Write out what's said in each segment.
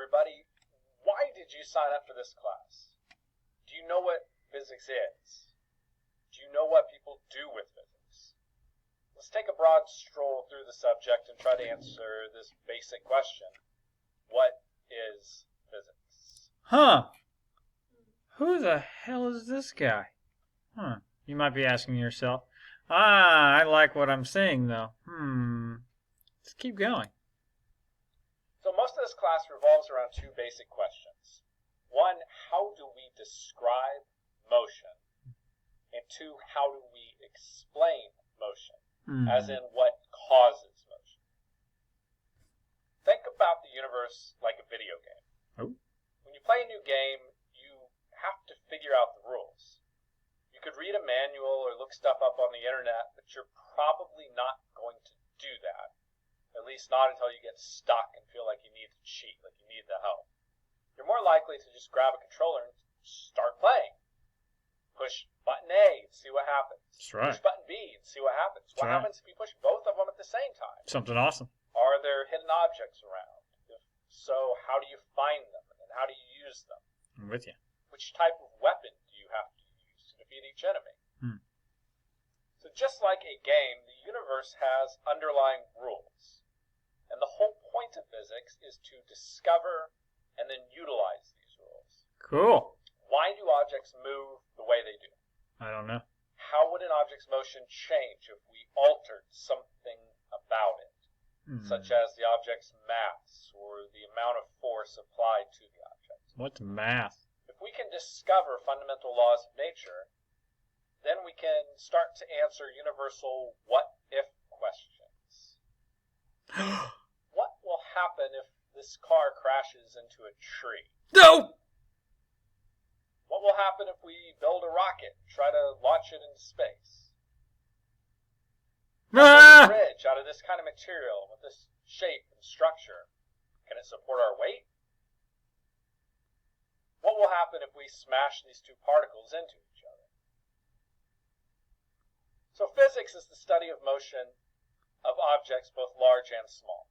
everybody. Why did you sign up for this class? Do you know what physics is? Do you know what people do with physics? Let's take a broad stroll through the subject and try to answer this basic question. What is physics? Huh. Who the hell is this guy? You might be asking yourself. I like what I'm seeing, though. Let's keep going. So most of this class revolves around two basic questions. One, how do we describe motion? And two, how do we explain motion? As in, what causes motion? Think about the universe like a video game. Oh. When you play a new game, you have to figure out the rules. You could read a manual or look stuff up on the internet, but you're probably not going to do that. At least not until you get stuck and feel like you need to cheat, like you need the help. You're more likely to just grab a controller and start playing. Push button A and see what happens. That's right. Push button B and see what happens. What happens if you push both of them at the same time? Something awesome. Are there hidden objects around? If so, how do you find them and how do you use them? I'm with you. Which type of weapon do you have to use to defeat each enemy? So just like a game, the universe has underlying rules. And the whole point of physics is to discover and then utilize these rules. Cool. Why do objects move the way they do? I don't know. How would an object's motion change if we altered something about it, such as the object's mass or the amount of force applied to the object? What's math? If we can discover fundamental laws of nature, then we can start to answer universal what-if questions. What will happen if this car crashes into a tree? No! What will happen if we build a rocket and try to launch it into space? A bridge out of this kind of material with this shape and structure. Can it support our weight? What will happen if we smash these two particles into each other? So physics is the study of motion of objects both large and small,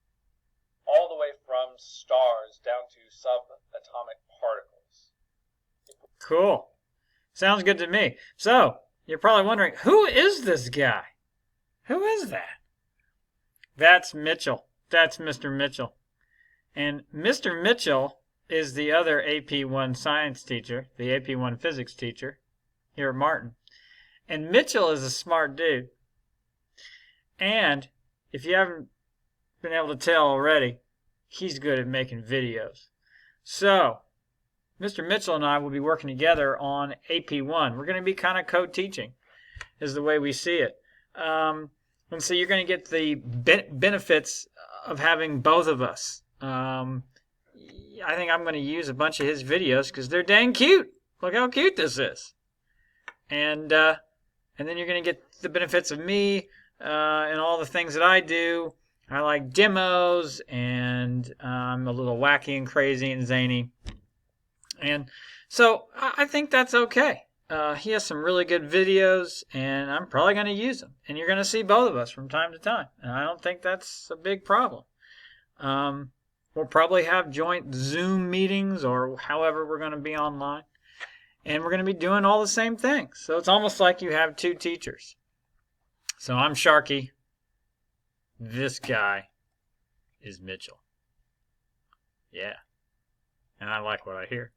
all the way from stars down to subatomic particles. Cool. Sounds good to me. So, you're probably wondering, who is this guy? Who is that? That's Mitchell. That's Mr. Mitchell. And Mr. Mitchell is the other AP1 science teacher, the AP1 physics teacher here at Martin. And Mitchell is a smart dude. And if you haven't been able to tell already, he's good at making videos. So, Mr. Mitchell and I will be working together on AP1. We're going to be kind of co-teaching, is the way we see it. And so you're going to get the benefits of having both of us. I think I'm going to use a bunch of his videos because they're dang cute. Look how cute this is. And then you're going to get the benefits of me and all the things that I do. I like demos, and I'm a little wacky and crazy and zany. And so I think that's okay. He has some really good videos, and I'm probably going to use them. And you're going to see both of us from time to time. And I don't think that's a big problem. We'll probably have joint Zoom meetings or however we're going to be online. And we're going to be doing all the same things. So it's almost like you have two teachers. So I'm Sharky. This guy is Mitchell. Yeah. And I like what I hear.